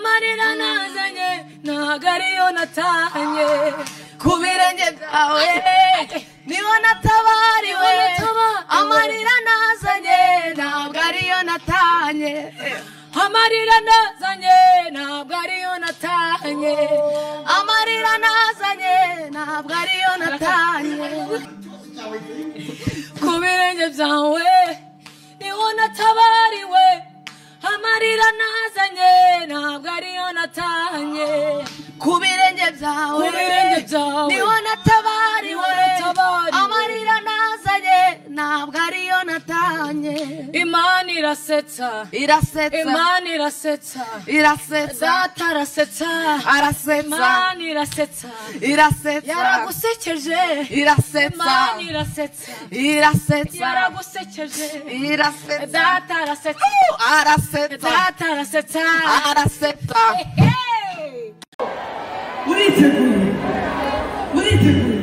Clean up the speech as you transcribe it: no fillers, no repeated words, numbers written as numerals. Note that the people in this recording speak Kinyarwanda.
amarira nazanye ntabwo ariyo natanye ku birenge byawe niho natabariwe amarira nazanye ntabwo ariyo natanye amarira nazanye ntabwo ariyo natanye amarira nazanye ntabwo ariyo natanye ku birenge byawe niho natabariwe amarira nazanye ntabwo ariyo natanye ku birenge byawe niho natabariwe amarira nazanye ntabwo ariyo natanye Imana irasetsa Imana irasetsa Data arasetsa Imana irasetsa yaragusekeje Imana irasetsa yaragusekeje Data arasetsa Data arasetsa uriteguye